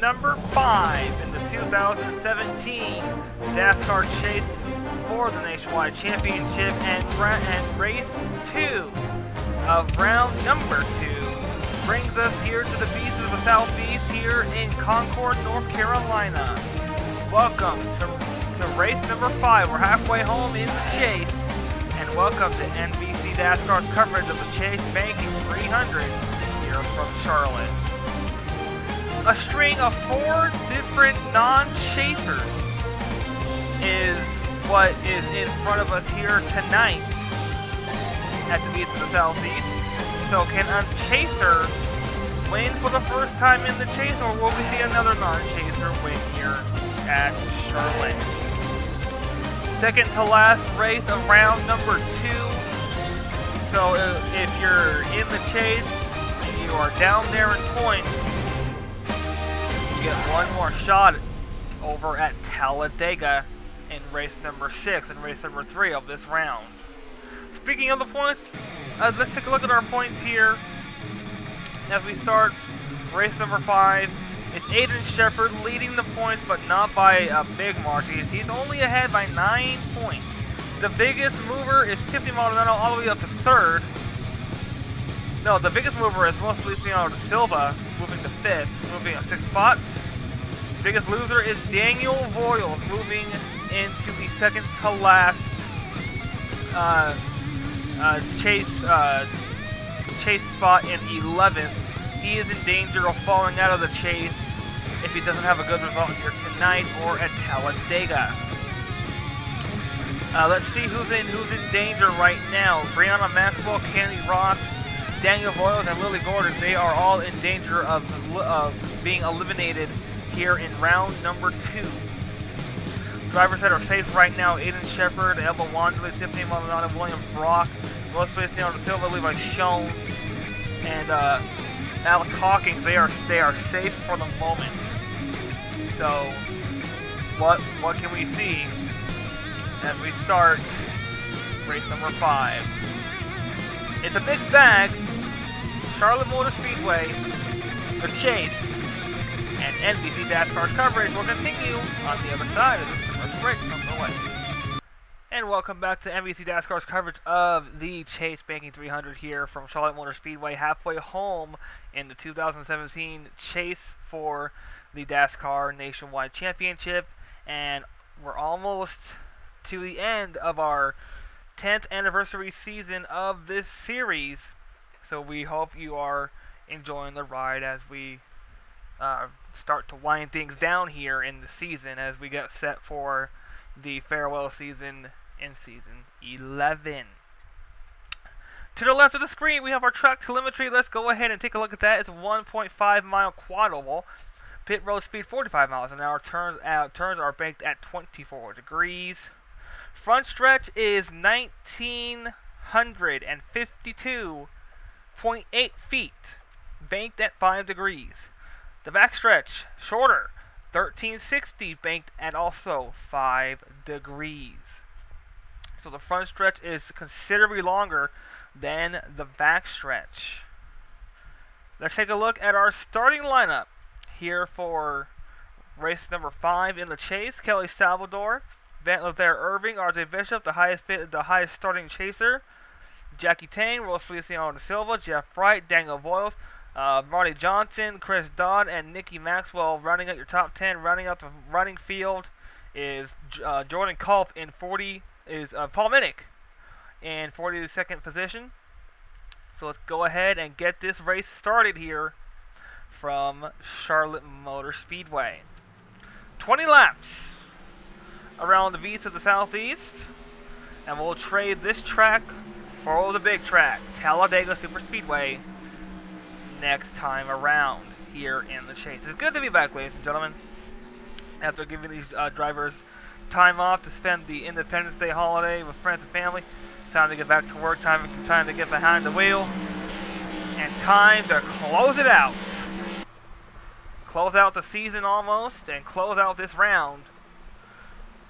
number 5 in the 2017 DASCAR Chase for the Nationwide Championship and race 2 of round number 2 brings us here to the beaches of the Southeast here in Concord, North Carolina. Welcome to race number 5. We're halfway home in the Chase, and welcome to NBC DASCAR's coverage of the Chase Banking 300 here from Charlotte. A string of 4 different non-chasers is what is in front of us here tonight at the beach of the Southeast. So can a chaser win for the first time in the Chase, or will we see another non-chaser win here at Charlotte? Second to last race of round number 2. So if you're in the Chase and you are down there in points, get one more shot over at Talladega in race number 6 and race number 3 of this round. Speaking of the points, let's take a look at our points here as we start race number 5. It's Aiden Shepard leading the points, but not by a big margin. He's only ahead by 9 points. The biggest mover is Tiffany Maldonado all the way up to 3rd. No, the biggest mover is Feliciano da Silva, moving to 5th, moving a 6 spot. Biggest loser is Daniel Voiles, moving into the second to last chase spot in 11th. He is in danger of falling out of the Chase if he doesn't have a good result here tonight or at Talladega. Let's see who's in danger right now. Brianna Maxwell, Candy Ross, Daniel Voiles, and Lily Gordon. They are all in danger of being eliminated here in round number 2. Drivers that are safe right now: Aiden Shepard, Elba Wanderley, Tiffany Maldonado, William Brock, Los Feliciano da Silva, Levi Schoen, and Alex Hawkins. They are safe for the moment. So what can we see as we start race number 5? It's a mixed bag. Charlotte Motor Speedway, the Chase, and NBC DASCAR's coverage will continue on the other side of this commercial break. Don't go away. And welcome back to NBC DASCAR's coverage of the Chase Banking 300 here from Charlotte Motor Speedway, halfway home in the 2017 Chase for the DASCAR Nationwide Championship. And we're almost to the end of our 10th anniversary season of this series. So we hope you are enjoying the ride as we start to wind things down here in the season as we get set for the farewell season in season 11. To the left of the screen, we have our track telemetry. Let's go ahead and take a look at that. It's a 1.5 mile quad oval. Pit road speed 45 miles an hour. Turns are banked at 24 degrees. Front stretch is 1,952.8 feet, banked at 5 degrees. The back stretch, shorter, 1,360, banked at also 5 degrees. So the front stretch is considerably longer than the back stretch. Let's take a look at our starting lineup here for race number 5 in the Chase. Kelly Salvador, Lathare Irving, RJ Bishop, the highest starting chaser. Jackie Tane, Rose Feliciano da Silva, Jeff Wright, Daniel Voiles, Marty Johnson, Chris Dodd, and Nikki Maxwell rounding out your top 10. Rounding out the running field is Jordan Kulf in 40. Is Paul Minnick in 42nd position. So let's go ahead and get this race started here from Charlotte Motor Speedway. 20 laps around the beach of the Southeast, and we'll trade this track for the big track, Talladega Superspeedway, next time around here in the Chase. It's good to be back, ladies and gentlemen, after giving these drivers time off to spend the Independence Day holiday with friends and family. It's time to get back to work, time to get behind the wheel, and time to close it out. Close out the season almost, and close out this round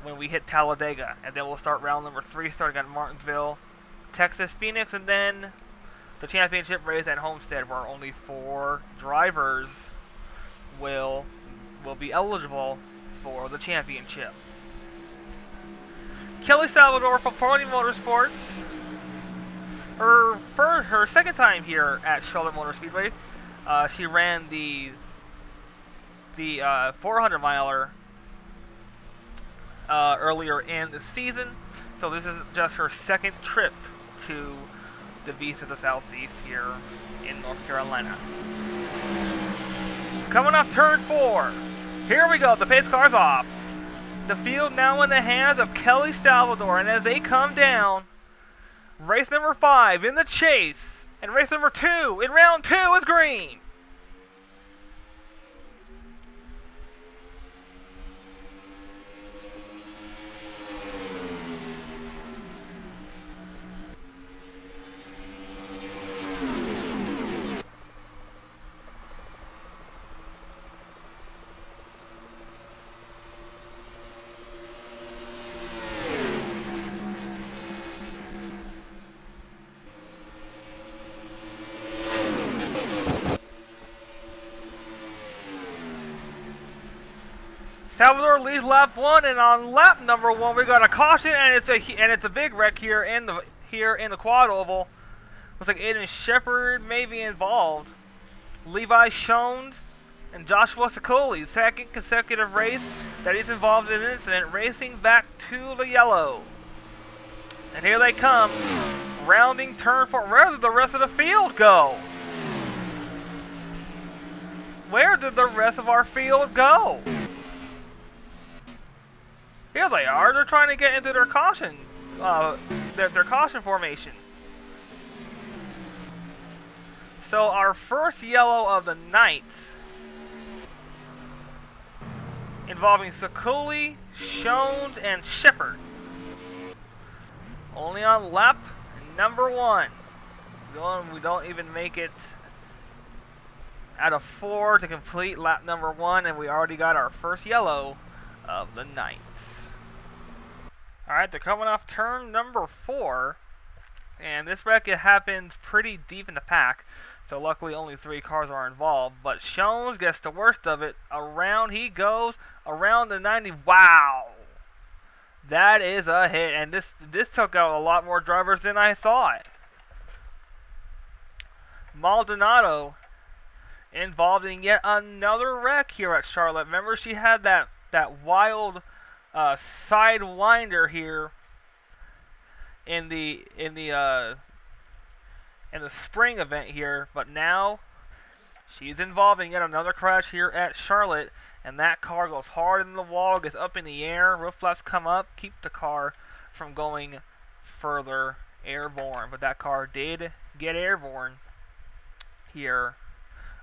when we hit Talladega. And then we'll start round number 3, starting at Martinsville, Texas, Phoenix, and then the championship race at Homestead, where only 4 drivers will will be eligible for the championship. Kelly Salvador from Farley Motorsports. Her second time here at Charlotte Motor Speedway. She ran the 400 miler earlier in the season, so this is just her second trip to the Beast of the Southeast here in North Carolina. Coming off turn 4, here we go. The pace car's off. The field now in the hands of Kelly Salvador, and as they come down, race number 5 in the chase, and race number 2 in round 2 is green. Salvador leads lap 1, and on lap number 1 we got a caution, and it's a big wreck here in the quad oval. Looks like Aiden Shepard may be involved. Levi Schoen and Joshua Sicoli, second consecutive race that he's involved in an incident, racing back to the yellow. And here they come, rounding turn 4. Where did the rest of the field go? Where did the rest of our field go? Here they are. They're trying to get into their caution, their caution formation. So our first yellow of the night, involving Sicoli, Schoen, and Shepard. Only on lap number 1. We don't even make it out of 4 to complete lap number 1, and we already got our first yellow of the night. Alright, they're coming off turn number 4, and this wreck, it happens pretty deep in the pack, so luckily only 3 cars are involved. But Schoen gets the worst of it. Around he goes, around the 90. Wow! That is a hit, and this took out a lot more drivers than I thought. Maldonado involved in yet another wreck here at Charlotte. Remember, she had that wild sidewinder here in the spring event here, but now she's involved in yet another crash here at Charlotte, and that car goes hard in the wall, gets up in the air, roof flaps come up, keep the car from going further airborne. But that car did get airborne here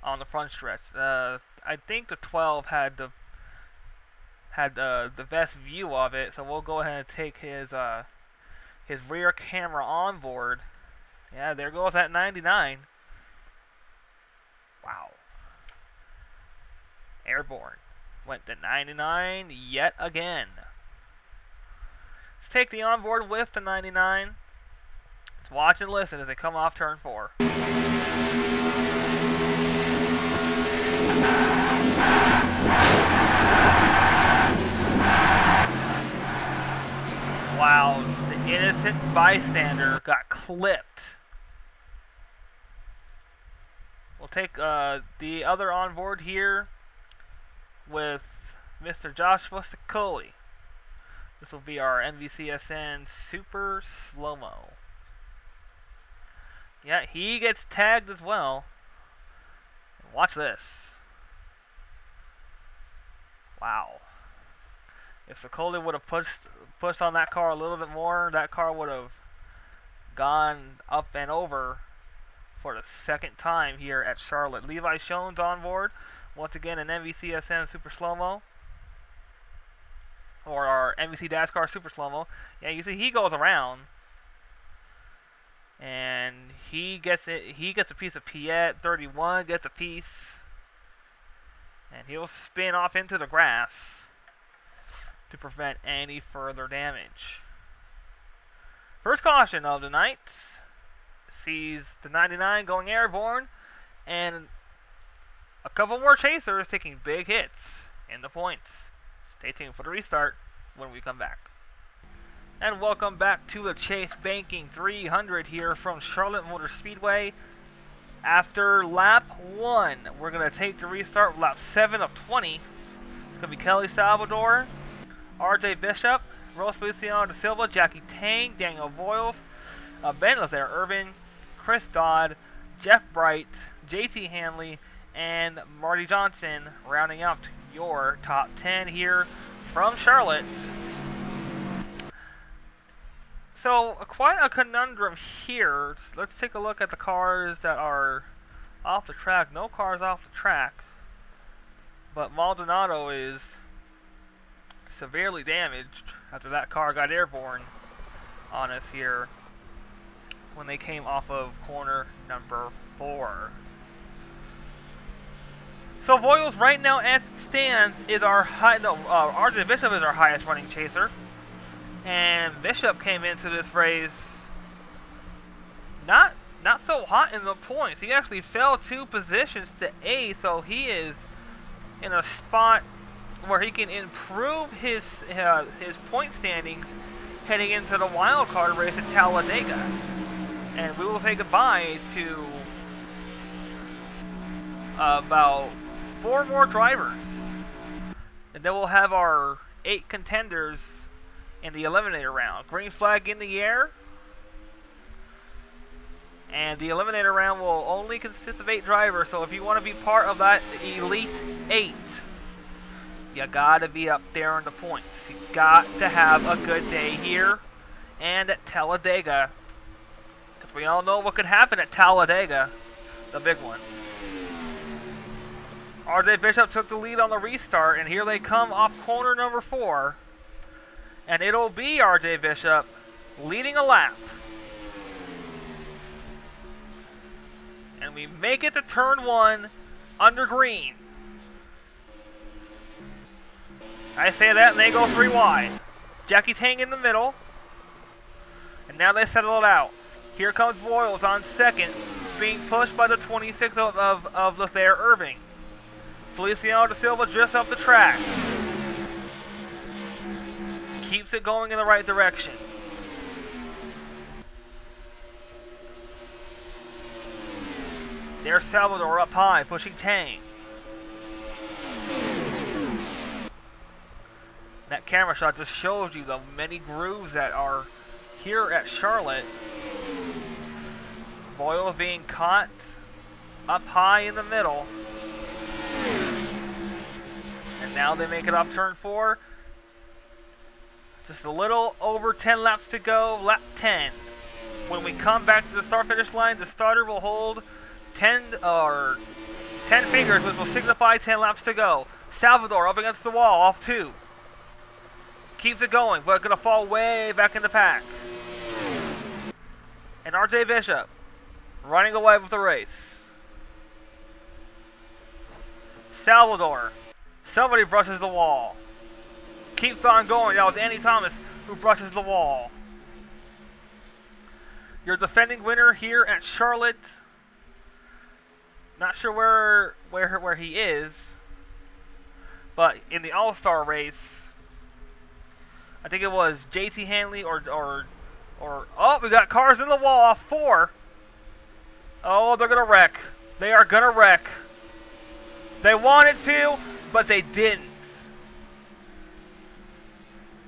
on the front stretch. I think the 12 had the best view of it, so we'll go ahead and take his rear camera on board. Yeah, there goes that 99. Wow. Airborne. Went to 99 yet again. Let's take the onboard whiff to 99. Let's watch and listen as they come off turn 4. Wow, the innocent bystander got clipped. We'll take the other onboard here with Mr. Joshua Sicoli. This will be our NVCSN Super Slow-Mo. Yeah, he gets tagged as well. Watch this. Wow. If Sicoli would have pushed on that car a little bit more, that car would have gone up and over for the second time here at Charlotte. Levi Schoen's on board. Once again, an NVCSN Super Slow-Mo. Or our NVC DASCAR Super Slow-Mo. Yeah, you see he goes around. And he gets it. He gets a piece of Piet. 31 gets a piece. And he'll spin off into the grass to prevent any further damage. First caution of the night sees the 99 going airborne, and a couple more chasers taking big hits in the points. Stay tuned for the restart when we come back. And welcome back to the Chase Banking 300 here from Charlotte Motor Speedway. After lap 1, we're going to take the restart lap 7 of 20. It's going to be Kelly Salvador, RJ Bishop, Rose Feliciano da Silva, Jackie Tang, Daniel Voiles, Ben Lazaire Irvin, Chris Dodd, Jeff Bright, JT Hanley, and Marty Johnson rounding out your top 10 here from Charlotte. So, quite a conundrum here. Let's take a look at the cars that are off the track. No cars off the track, but Maldonado is severely damaged after that car got airborne on us here when they came off of corner number 4. So Voiles right now as it stands is our RJ Bishop is our highest running chaser. And Bishop came into this race not so hot in the points. He actually fell 2 positions to 8th, so he is in a spot where he can improve his point standings heading into the wild card race at Talladega. And we will say goodbye to about 4 more drivers, and then we'll have our 8 contenders in the eliminator round. Green flag in the air, and the eliminator round will only consist of 8 drivers. So if you want to be part of that elite 8, you gotta be up there in the points. You got to have a good day here and at Talladega, because we all know what could happen at Talladega, the big one. RJ Bishop took the lead on the restart, and here they come off corner number 4. And it'll be RJ Bishop leading a lap. And we make it to turn 1 under green. I say that and they go 3 wide. Jackie Tang in the middle. And now they settle it out. Here comes Voiles on second, being pushed by the 26 of Lazaire Irving. Feliciano da Silva just up the track. Keeps it going in the right direction. There's Salvador up high, pushing Tang. That camera shot just shows you the many grooves that are here at Charlotte. Voiles being caught up high in the middle. And now they make it off turn 4. Just a little over 10 laps to go, lap 10. When we come back to the start-finish line, the starter will hold 10 fingers, which will signify 10 laps to go. Salvador up against the wall, off 2. Keeps it going, but gonna fall way back in the pack. And RJ Bishop running away with the race. Salvador. Somebody brushes the wall. Keeps on going. That was Andy Thomas who brushes the wall. Your defending winner here at Charlotte. Not sure where he is, but in the All-Star race, I think it was JT Hanley or oh, we got cars in the wall off 4. Oh, they're gonna wreck. They are gonna wreck. They wanted to, but they didn't.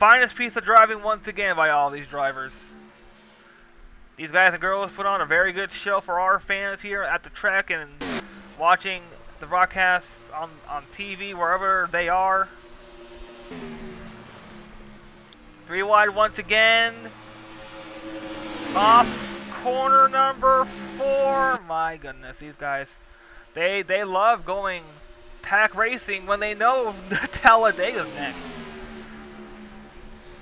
Finest piece of driving once again by all these drivers. These guys and girls put on a very good show for our fans here at the track and watching the broadcast on TV wherever they are. 3 wide once again. Off corner number 4. My goodness, these guys. They love going pack racing when they know Talladega's next.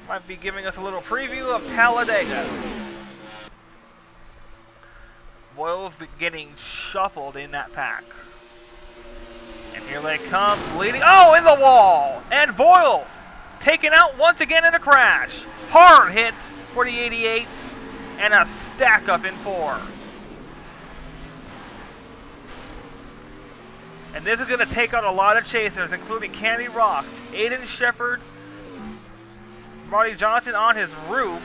Might be giving us a little preview of Talladega. Voiles getting shuffled in that pack. And here they come, leading. Oh, in the wall! And Voiles taken out once again in a crash. Hard hit for the 88 and a stack up in 4. And this is going to take out a lot of chasers, including Candy Rocks, Aiden Shepard, Marty Johnson on his roof,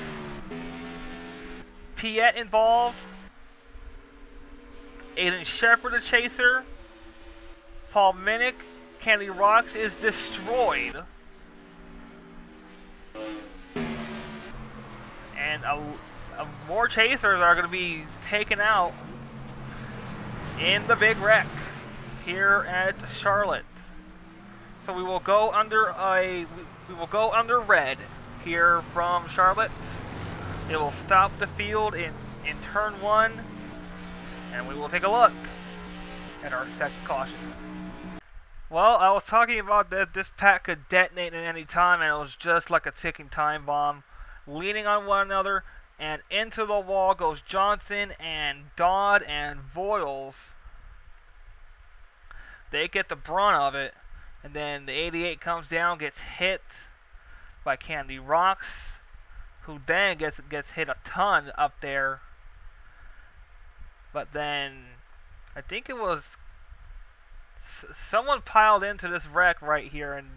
Piet involved, Aiden Shepard a chaser, Paul Minnick, Candy Rocks is destroyed. And more chasers are going to be taken out in the big wreck here at Charlotte. So we will go under red here from Charlotte. It will stop the field in turn 1, and we will take a look at our second caution. Well, I was talking about that this pack could detonate at any time, and it was just like a ticking time bomb, leaning on one another, and into the wall goes Johnson and Dodd and Voiles. They get the brunt of it, and then the 88 comes down, gets hit by Candy Rocks, who then gets hit a ton up there. But then I think it was someone piled into this wreck right here, and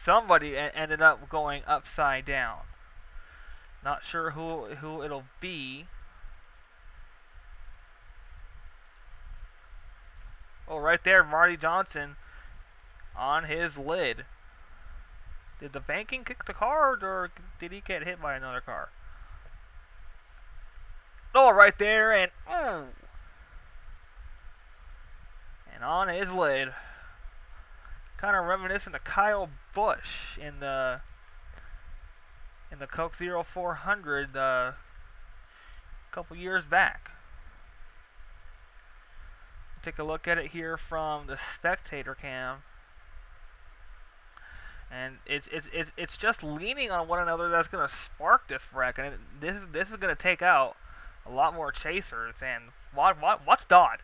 somebody ended up going upside down. Not sure who it'll be. Oh, right there, Marty Johnson on his lid. Did the banking kick the car, or did he get hit by another car? Oh, right there, and on his lid. Kind of reminiscent of Kyle Busch in the Coke 0400 a couple years back. Take a look at it here from the spectator cam, and it's just leaning on one another that's going to spark this wreck, and this is going to take out a lot more chasers. And what's Dodd?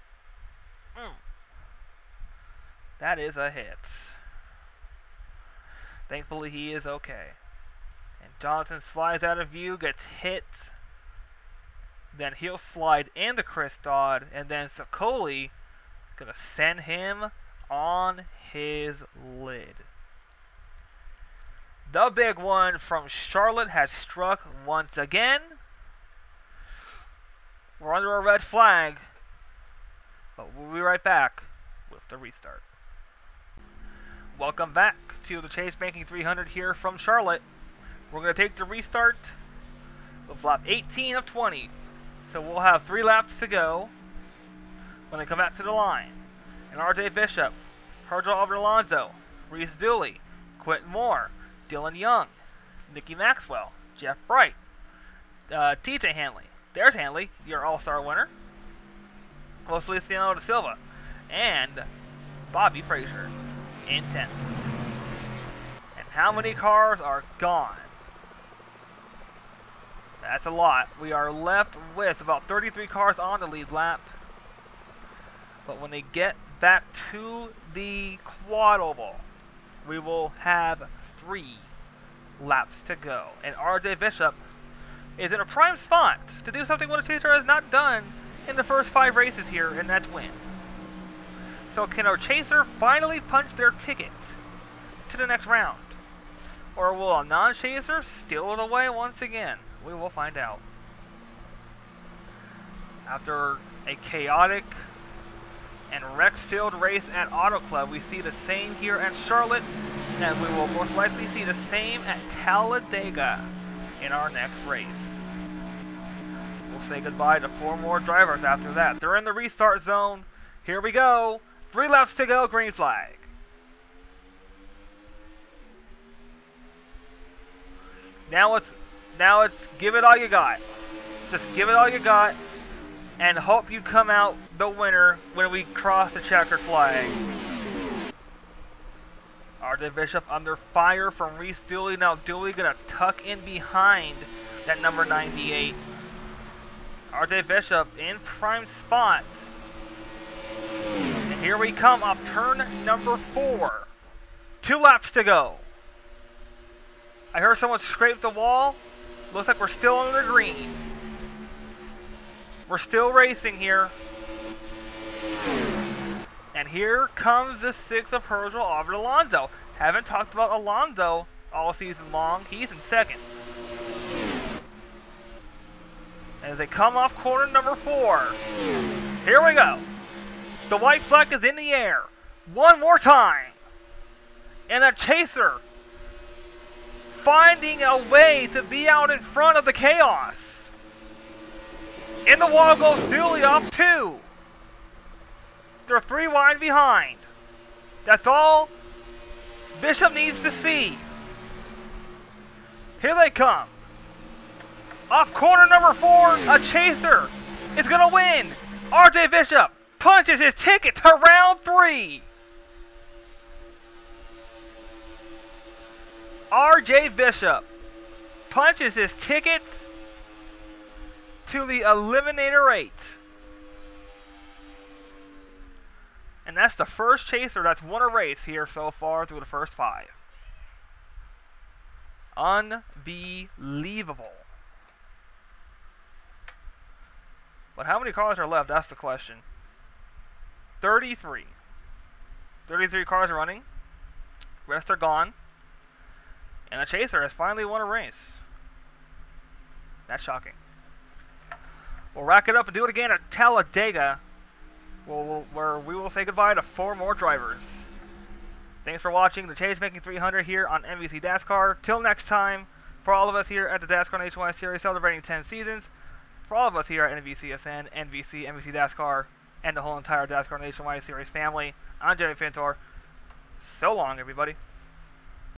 That is a hit. Thankfully, he is okay. And Johnson slides out of view, gets hit. Then he'll slide into Chris Dodd, and then Sokoli gonna send him on his lid. The big one from Charlotte has struck once again. We're under a red flag, but we'll be right back with the restart. Welcome back to the Chase Banking 300 here from Charlotte. We're going to take the restart with lap 18 of 20. So we'll have 3 laps to go when they come back to the line. And RJ Bishop, Virgil Alonso, Reese Dooley, Quentin Moore, Dylan Young, Nicky Maxwell, Jeff Bright, TJ Hanley, there's Hanley, your all-star winner, Los Feliciano da Silva, and Bobby Frazier in 10th. And how many cars are gone? That's a lot. We are left with about 33 cars on the lead lap. But when they get back to the quad oval, we will have 3 laps to go. And RJ Bishop is in a prime spot to do something Winter Chaser has not done in the first 5 races here, and that's win. So can our Chaser finally punch their ticket to the next round? Or will a non-Chaser steal it away once again? We will find out. After a chaotic and wreck-filled race at Auto Club, we see the same here at Charlotte, and we will most likely see the same at Talladega in our next race. We'll say goodbye to 4 more drivers after that. They're in the restart zone. Here we go. 3 laps to go, green flag. Now it's give it all you got. Just give it all you got and hope you come out the winner when we cross the checkered flag. RJ Bishop under fire from Reese Dooley. Now Dooley gonna tuck in behind that number 98. RJ Bishop in prime spot. And here we come off turn number 4. 2 laps to go. I heard someone scrape the wall. Looks like we're still on the green. We're still racing here. And here comes the 6 of Herschel over to Alonso. Haven't talked about Alonso all season long. He's in second. As they come off corner number 4. Here we go. The white flag is in the air. One more time. And a chaser finding a way to be out in front of the chaos. In the wall goes Dooley off 2. They're 3 wide behind. That's all Bishop needs to see. Here they come. Off corner number 4, a chaser is going to win. RJ Bishop punches his ticket to round 3. RJ Bishop punches his ticket to the Eliminator 8. And that's the first chaser that's won a race here so far through the first 5. Unbelievable. But how many cars are left? That's the question. 33. 33 cars are running. Rest are gone. And the chaser has finally won a race. That's shocking. We'll rack it up and do it again at Talladega, where we will say goodbye to 4 more drivers. Thanks for watching the Chase Making 300 here on NBC DASCAR. Till next time, for all of us here at the DASCAR Nationwide Series celebrating 10 seasons, for all of us here at NBCSN, NBC, NBC DASCAR, and the whole entire DASCAR Nationwide Series family, I'm Jerry Fintor. So long, everybody.